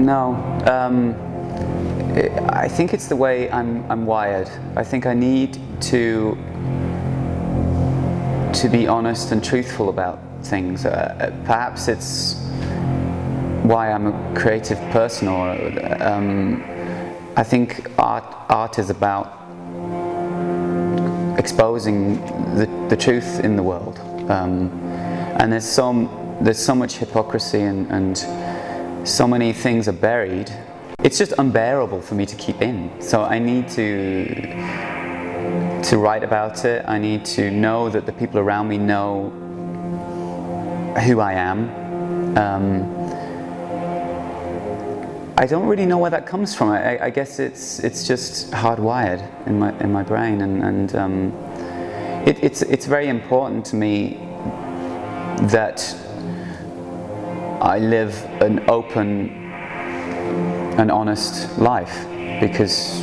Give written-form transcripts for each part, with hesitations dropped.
No. I think it's the way I'm wired. I think I need to be honest and truthful about things. Perhaps it's why I'm a creative person, or I think art is about exposing the truth in the world, and there's so much hypocrisy and so many things are buried. It's just unbearable for me to keep in. So I need to write about it. I need to know that the people around me know who I am. I don't really know where that comes from. I guess it's just hardwired in my brain, and it's very important to me that I live an open and honest life, because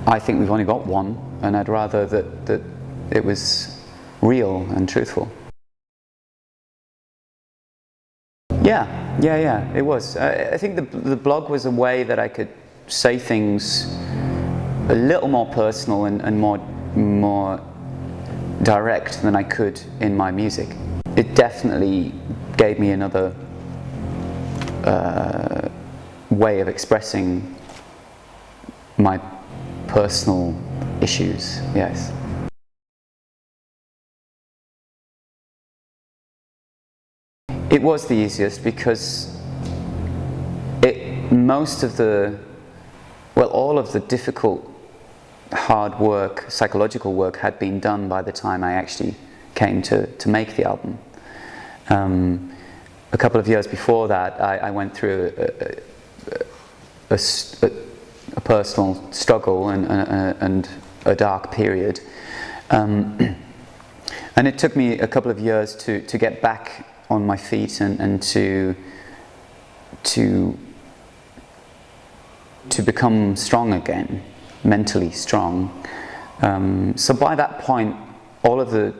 I think we've only got one, and I'd rather that it was real and truthful. Yeah, it was. I think the blog was a way that I could say things a little more personal and more direct than I could in my music. It definitely gave me another way of expressing my personal issues, yes. It was the easiest because all of the difficult, hard work, psychological work had been done by the time I actually came to make the album. A couple of years before that, I went through a personal struggle and a dark period, and it took me a couple of years to get back on my feet and to become strong again, mentally strong. So by that point, all of the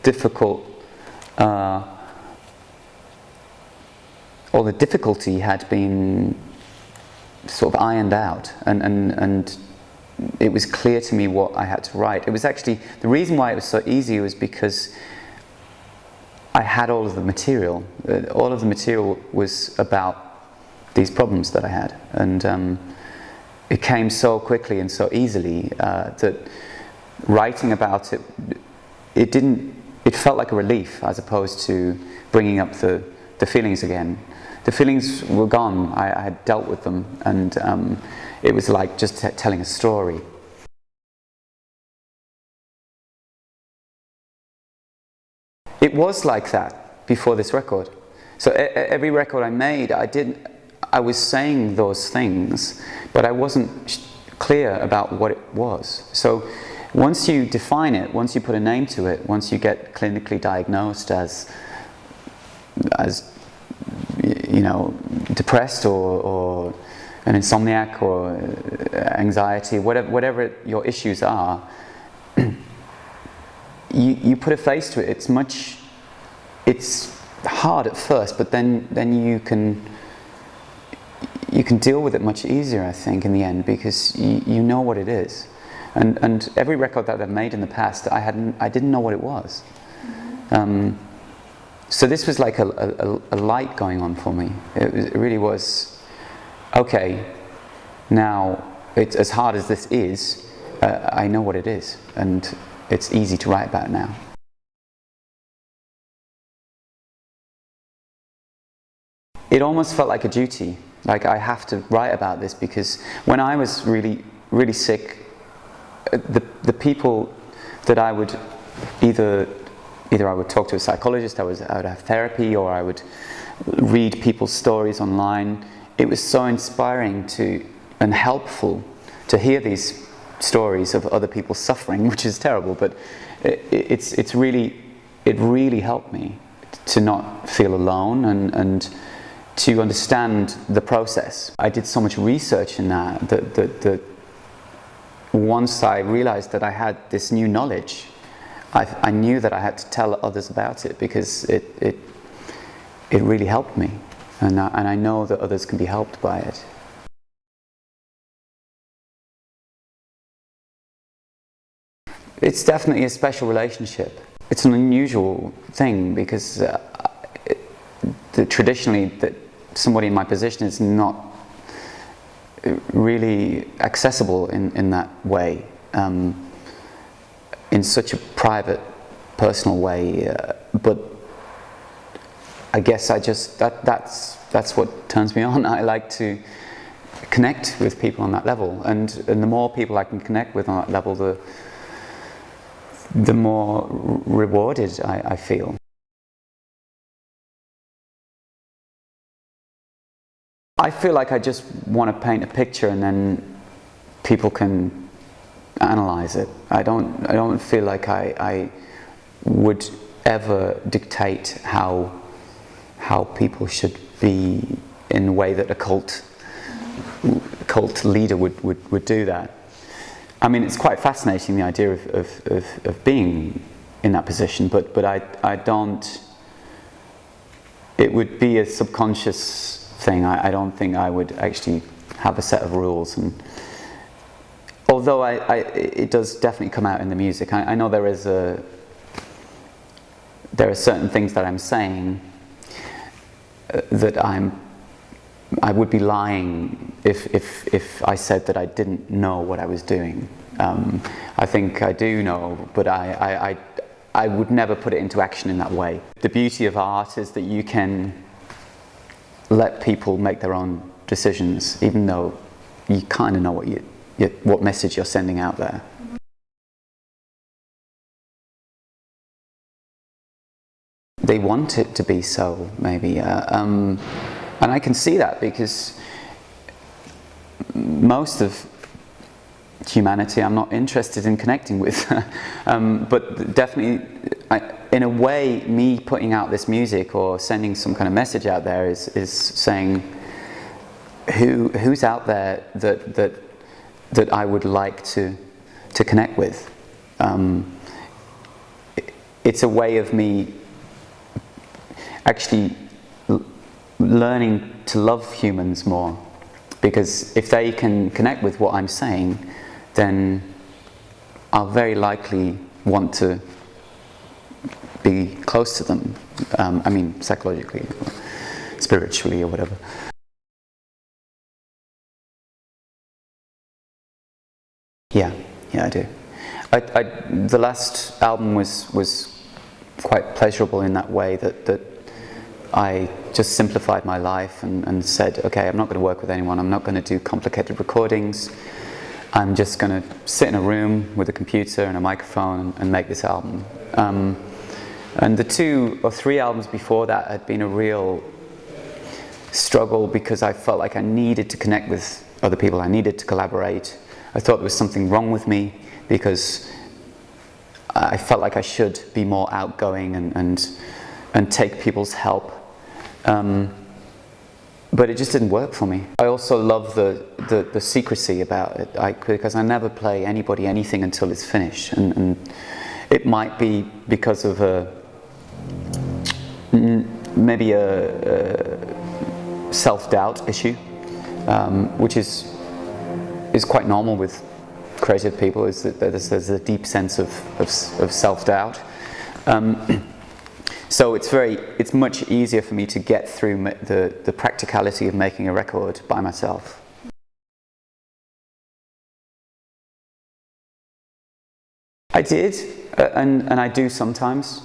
difficult all the difficulty had been sort of ironed out, and it was clear to me what I had to write. It was actually, the reason why it was so easy was because I had all of the material. All of the material was about these problems that I had, and it came so quickly and so easily that writing about it, it felt like a relief as opposed to bringing up the feelings again. The feelings were gone. I had dealt with them, and it was like just telling a story. It was like that before this record. So every record I made, I was saying those things, but I wasn't clear about what it was. So once you define it, once you put a name to it, once you get clinically diagnosed as you know, depressed or an insomniac or anxiety, whatever your issues are, you put a face to it. It's hard at first, but then you can deal with it much easier, I think, in the end, because you know what it is. And every record that I've made in the past, I didn't know what it was. So this was like a light going on for me. It really was, okay, now it's as hard as this is, I know what it is, and it's easy to write about now. It almost felt like a duty, like I have to write about this, because when I was really, really sick, the people that I would either I would talk to a psychologist, I would have therapy, or I would read people's stories online. It was so inspiring and helpful to hear these stories of other people suffering, which is terrible, but it really helped me to not feel alone and to understand the process. I did so much research in that once I realized that I had this new knowledge, I knew that I had to tell others about it, because it really helped me. and I know that others can be helped by it. It's definitely a special relationship. It's an unusual thing because traditionally that somebody in my position is not really accessible in that way, in such a private, personal way. But I guess that's what turns me on. I like to connect with people on that level, and the more people I can connect with on that level, the more rewarded I feel. I feel like I just want to paint a picture and then people can analyze it. I don't feel like I would ever dictate how people should be in the way that a cult leader would do that. I mean, it's quite fascinating, the idea of being in that position, but I don't. It would be a subconscious thing. I don't think I would actually have a set of rules. And although it does definitely come out in the music. I know there are certain things that I'm saying that I would be lying if I said that I didn't know what I was doing. I think I do know, but I would never put it into action in that way. The beauty of art is that you can let people make their own decisions, even though you kind of know what message you're sending out there. They want it to be so, maybe. And I can see that because most of humanity I'm not interested in connecting with. But definitely, in a way, me putting out this music or sending some kind of message out there is saying who's out there that I would like to connect with. It's a way of me actually learning to love humans more, because if they can connect with what I'm saying, then I'll very likely want to be close to them. I mean, psychologically, or spiritually, or whatever. Yeah, I do. The last album was quite pleasurable in that way, that I just simplified my life and said, okay, I'm not going to work with anyone, I'm not going to do complicated recordings, I'm just going to sit in a room with a computer and a microphone and make this album. And the 2 or 3 albums before that had been a real struggle because I felt like I needed to connect with other people, I needed to collaborate. I thought there was something wrong with me because I felt like I should be more outgoing and take people's help. But it just didn't work for me. I also love the secrecy about it, because I never play anybody anything until it's finished. And it might be because of maybe a self-doubt issue, which is quite normal with creative people, is that there's a deep sense of self-doubt. So it's much easier for me to get through the practicality of making a record by myself. I did, and I do sometimes.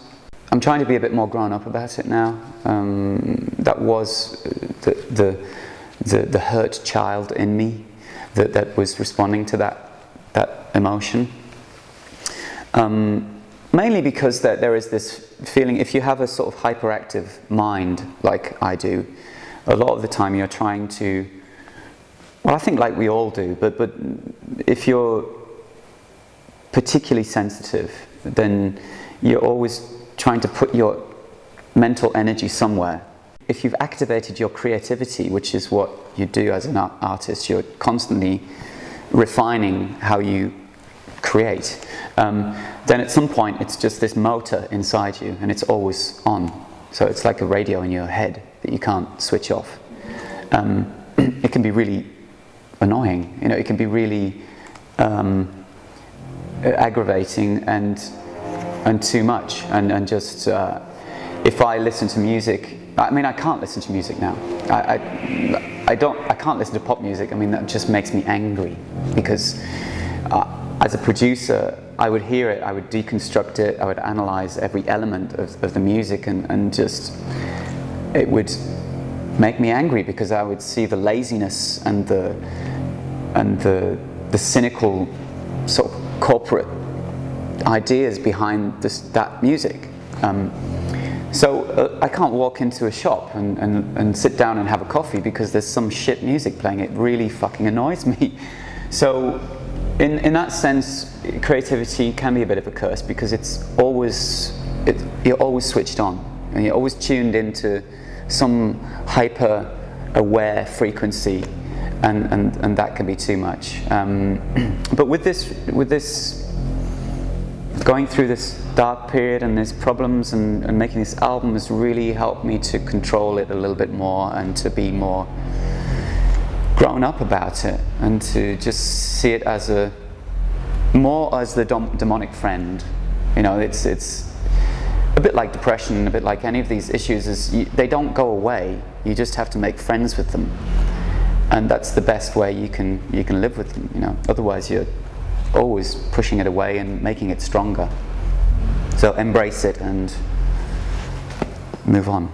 I'm trying to be a bit more grown up about it now. That was the hurt child in me that was responding to that emotion. Mainly because there is this feeling, if you have a sort of hyperactive mind like I do, a lot of the time you're trying to, well, I think like we all do, but if you're particularly sensitive, then you're always trying to put your mental energy somewhere. If you've activated your creativity, which is what you do as an artist, you're constantly refining how you create, then at some point it's just this motor inside you and it's always on. So it's like a radio in your head. that you can't switch off. It can be really annoying. You know, it can be really aggravating and too much. And just if I listen to music, I mean, I can't listen to music now. I can't listen to pop music. I mean, that just makes me angry because as a producer, I would hear it, I would deconstruct it, I would analyze every element of the music, and just it would make me angry because I would see the laziness and the cynical sort of corporate ideas behind that music. So I can't walk into a shop and sit down and have a coffee because there's some shit music playing. It really fucking annoys me. So in that sense, creativity can be a bit of a curse because you're always switched on and you're always tuned into some hyper aware frequency, and that can be too much. But with this going through this dark period and these problems and making this album has really helped me to control it a little bit more and to be more grown up about it and to just see it as more as the demonic friend. You know, it's a bit like depression, a bit like any of these issues, they don't go away. You just have to make friends with them, and that's the best way you can live with them. You know, otherwise you're always pushing it away and making it stronger. So embrace it and move on.